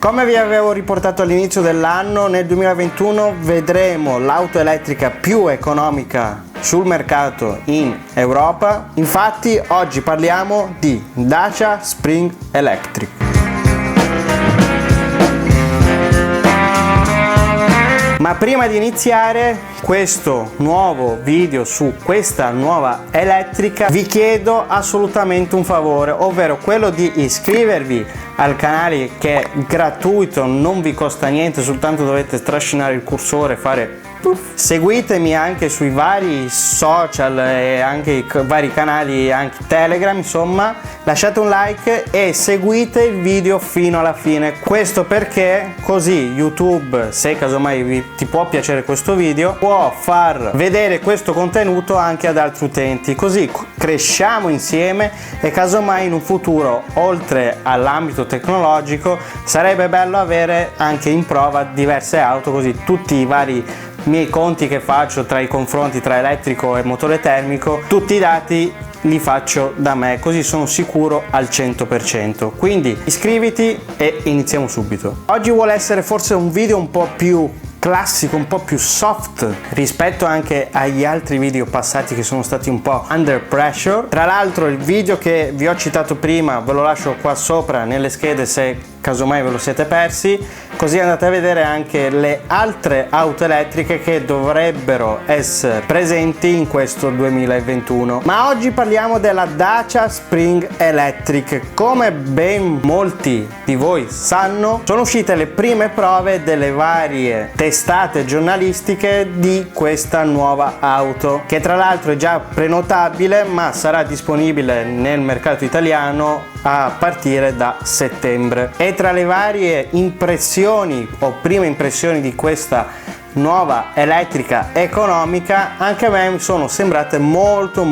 Come vi avevo riportato all'inizio dell'anno, nel 2021 vedremo l'auto elettrica più economica sul mercato in Europa. Infatti oggi parliamo di Dacia Spring Electric. Ma prima di iniziare questo nuovo video su questa nuova elettrica vi chiedo assolutamente un favore, ovvero quello di iscrivervi al canale, che è gratuito, non vi costa niente, soltanto dovete trascinare il cursore e fare puff. Seguitemi anche sui vari social e anche i vari canali, anche Telegram, insomma lasciate un like e seguite il video fino alla fine. Questo perché così YouTube, se casomai ti può piacere questo video, può far vedere questo contenuto anche ad altri utenti, così cresciamo insieme e casomai in un futuro, oltre all'ambito tecnologico, sarebbe bello avere anche in prova diverse auto, così tutti i vari miei conti che faccio tra i confronti tra elettrico e motore termico, tutti i dati li faccio da me, così sono sicuro al 100%. Quindi iscriviti e iniziamo subito. Oggi vuole essere forse un video un po' più classico, un po' più soft rispetto anche agli altri video passati che sono stati un po' under pressure. Tra l'altro il video che vi ho citato prima ve lo lascio qua sopra nelle schede se casomai ve lo siete persi, così andate a vedere anche le altre auto elettriche che dovrebbero essere presenti in questo 2021. Ma oggi parliamo della Dacia Spring Electric. Come ben molti di voi sanno, sono uscite le prime prove delle varie testate giornalistiche di questa nuova auto, che tra l'altro è già prenotabile ma sarà disponibile nel mercato italiano a partire da settembre. E tra le varie impressioni o prime impressioni di questa nuova elettrica economica, anche a me sono sembrate molto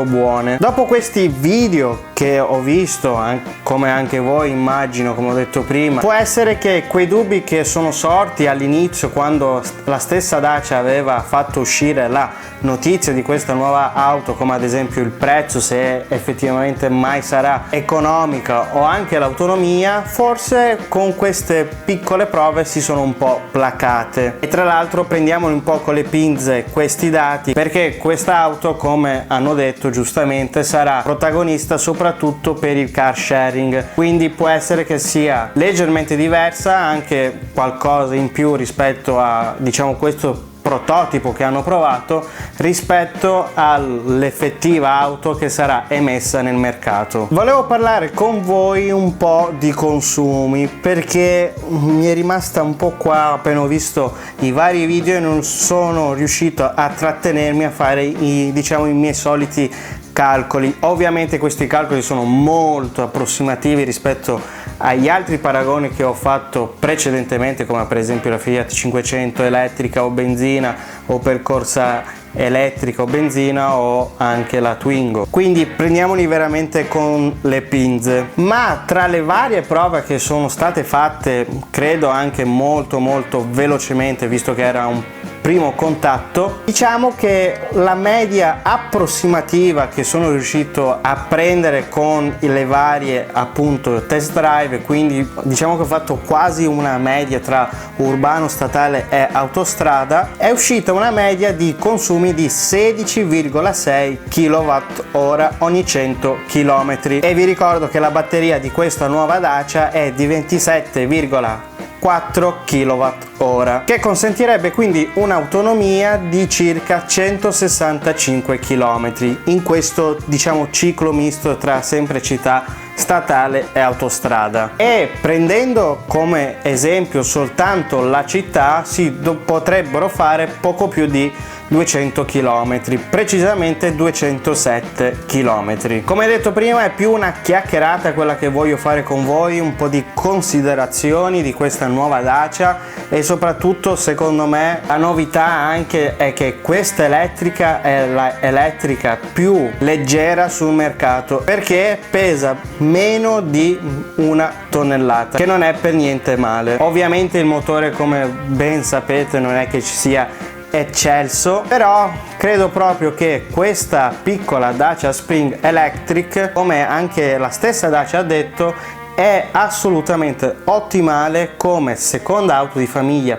buone. Dopo questi video che ho visto, come anche voi immagino, come ho detto prima, può essere che quei dubbi che sono sorti all'inizio, quando la stessa Dacia aveva fatto uscire la notizia di questa nuova auto, come ad esempio il prezzo, se effettivamente mai sarà economica, o anche l'autonomia, forse con queste piccole prove si sono un po' placate. E tra l'altro prendiamoli un po' con le pinze questi dati, perché questa auto, come hanno detto giustamente, sarà protagonista soprattutto per il car sharing, quindi può essere che sia leggermente diversa, anche qualcosa in più rispetto a, diciamo, questo prototipo che hanno provato rispetto all'effettiva auto che sarà emessa nel mercato. Volevo parlare con voi un po' di consumi, perché mi è rimasta un po' qua appena ho visto i vari video e non sono riuscito a trattenermi a fare i miei soliti calcoli. Ovviamente questi calcoli sono molto approssimativi rispetto agli altri paragoni che ho fatto precedentemente, come per esempio la Fiat 500 elettrica o benzina, o percorsa elettrica o benzina, o anche la Twingo. Quindi prendiamoli veramente con le pinze. Ma tra le varie prove che sono state fatte, credo anche molto velocemente, visto che era un primo contatto, diciamo che la media approssimativa che sono riuscito a prendere con le varie appunto test drive, quindi diciamo che ho fatto quasi una media tra urbano, statale e autostrada, è uscita una media di consumi di 16,6 kWh ogni 100 km. E vi ricordo che la batteria di questa nuova Dacia è di 27,4 kWh, che consentirebbe quindi un'autonomia di circa 165 km in questo, diciamo, ciclo misto tra sempre città, statale e autostrada. E prendendo come esempio soltanto la città, si potrebbero fare poco più di 200 km, precisamente 207 km. Come detto prima, è più una chiacchierata quella che voglio fare con voi, un po' di considerazioni di questa nuova Dacia, e soprattutto secondo me la novità anche è che questa elettrica è la elettrica più leggera sul mercato, perché pesa meno di 1 tonnellata, che non è per niente male. Ovviamente il motore, come ben sapete, non è che ci sia eccelso, però credo proprio che questa piccola Dacia Spring Electric, come anche la stessa Dacia ha detto, è assolutamente ottimale come seconda auto di famiglia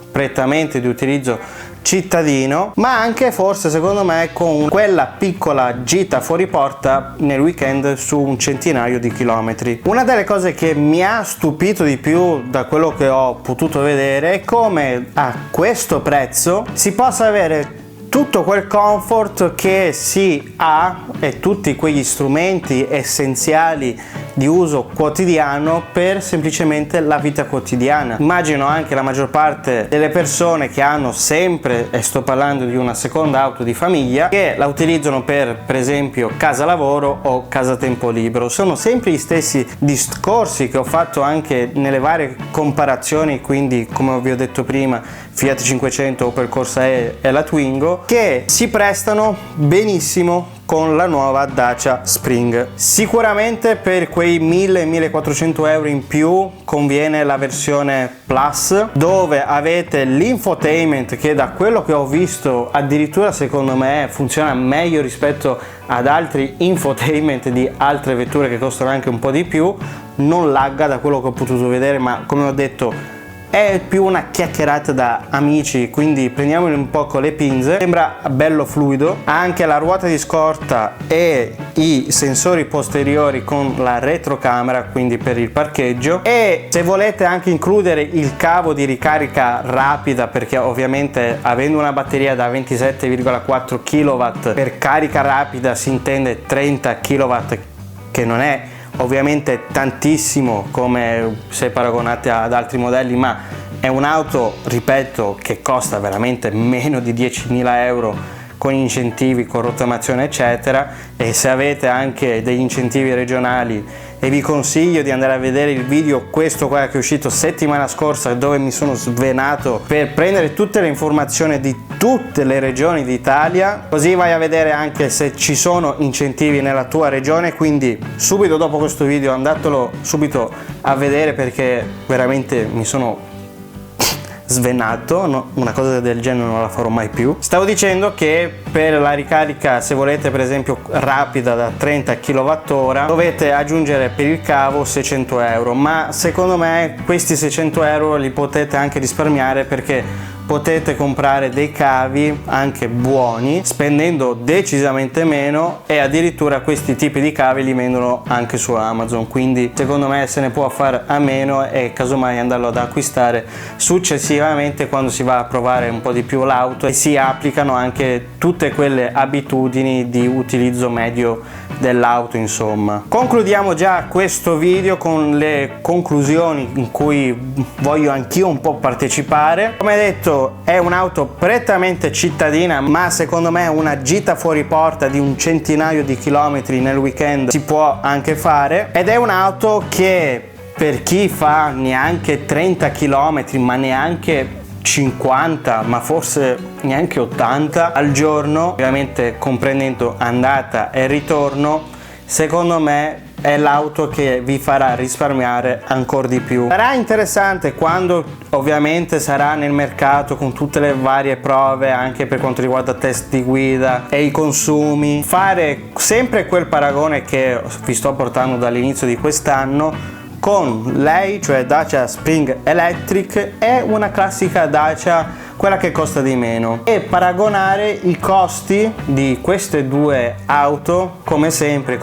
prettamente di utilizzo cittadino, ma anche forse secondo me con quella piccola gita fuori porta nel weekend su un centinaio di chilometri. Una delle cose che mi ha stupito di più da quello che ho potuto vedere è come a questo prezzo si possa avere tutto quel comfort che si ha e tutti quegli strumenti essenziali di uso quotidiano per semplicemente la vita quotidiana. Immagino anche la maggior parte delle persone che hanno sempre, e sto parlando di una seconda auto di famiglia, che la utilizzano per esempio casa lavoro o casa tempo libero. Sono sempre gli stessi discorsi che ho fatto anche nelle varie comparazioni, quindi come vi ho detto prima Fiat 500, Opel Corsa E e la Twingo, che si prestano benissimo con la nuova Dacia Spring. Sicuramente per quei 1000-1400 euro in più conviene la versione Plus, dove avete l'infotainment che da quello che ho visto addirittura secondo me funziona meglio rispetto ad altri infotainment di altre vetture che costano anche un po' di più, non lagga da quello che ho potuto vedere, ma come ho detto è più una chiacchierata da amici, quindi prendiamoli un po' con le pinze. Sembra bello fluido, ha anche la ruota di scorta e i sensori posteriori con la retrocamera, quindi per il parcheggio, e se volete anche includere il cavo di ricarica rapida, perché ovviamente avendo una batteria da 27,4 kW, per carica rapida si intende 30 kW, che non è ovviamente tantissimo come se paragonate ad altri modelli, ma è un'auto, ripeto, che costa veramente meno di 10.000 euro con incentivi, con rottamazione eccetera, e se avete anche degli incentivi regionali, e vi consiglio di andare a vedere il video, questo qua che è uscito settimana scorsa, dove mi sono svenato per prendere tutte le informazioni di tutte le regioni d'Italia, così vai a vedere anche se ci sono incentivi nella tua regione. Quindi subito dopo questo video andatelo subito a vedere, perché veramente mi sono svenato, no, una cosa del genere non la farò mai più. Stavo dicendo che per la ricarica, se volete per esempio rapida da 30 kWh, dovete aggiungere per il cavo 600 euro, ma secondo me questi 600 euro li potete anche risparmiare, perché potete comprare dei cavi anche buoni spendendo decisamente meno, e addirittura questi tipi di cavi li vendono anche su Amazon, quindi secondo me se ne può fare a meno e casomai andarlo ad acquistare successivamente quando si va a provare un po' di più l'auto e si applicano anche tutte quelle abitudini di utilizzo medio dell'auto. Insomma, concludiamo già questo video con le conclusioni in cui voglio anch'io un po' partecipare. Come detto, è un'auto prettamente cittadina, ma secondo me una gita fuori porta di un centinaio di chilometri nel weekend si può anche fare, ed è un'auto che per chi fa neanche 30 km, ma neanche 50, ma forse neanche 80 al giorno, ovviamente comprendendo andata e ritorno, secondo me è l'auto che vi farà risparmiare ancora di più. Sarà interessante quando ovviamente sarà nel mercato con tutte le varie prove anche per quanto riguarda test di guida e i consumi, fare sempre quel paragone che vi sto portando dall'inizio di quest'anno con lei, cioè Dacia Spring Electric, è una classica Dacia, quella che costa di meno, e paragonare i costi di queste due auto come sempre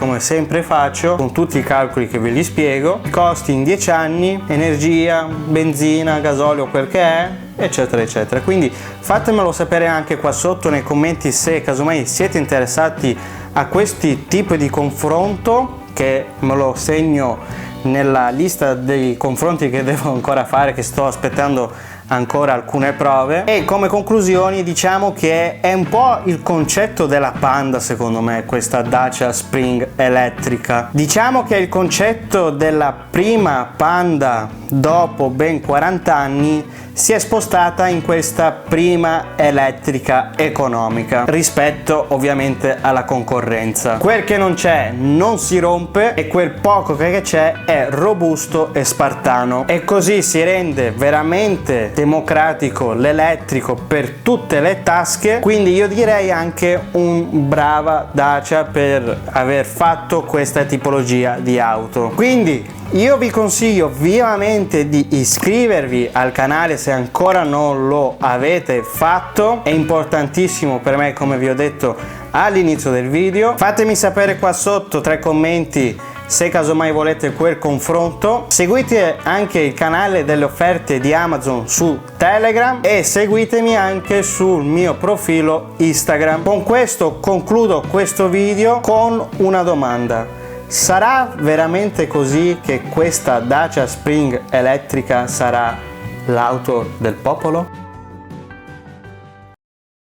faccio, con tutti i calcoli che ve li spiego, i costi in 10 anni, energia, benzina, gasolio, quel che è, eccetera eccetera. Quindi fatemelo sapere anche qua sotto nei commenti se casomai siete interessati a questi tipi di confronto, che me lo segno nella lista dei confronti che devo ancora fare, che sto aspettando ancora alcune prove. E come conclusioni diciamo che è un po' il concetto della Panda, secondo me, questa Dacia Spring elettrica. Diciamo che è il concetto della prima Panda dopo ben 40 anni si è spostata in questa prima elettrica economica rispetto ovviamente alla concorrenza. Quel che non c'è non si rompe, e quel poco che c'è è robusto e spartano, e così si rende veramente democratico l'elettrico per tutte le tasche. Quindi io direi anche un brava Dacia per aver fatto questa tipologia di auto. Quindi Io vi consiglio vivamente di iscrivervi al canale se ancora non lo avete fatto, è importantissimo per me, come vi ho detto all'inizio del video. Fatemi sapere qua sotto tra i commenti se casomai volete quel confronto. Seguite anche il canale delle offerte di Amazon su Telegram e seguitemi anche sul mio profilo Instagram. Con questo concludo questo video con una domanda: sarà veramente così che questa Dacia Spring elettrica sarà l'auto del popolo?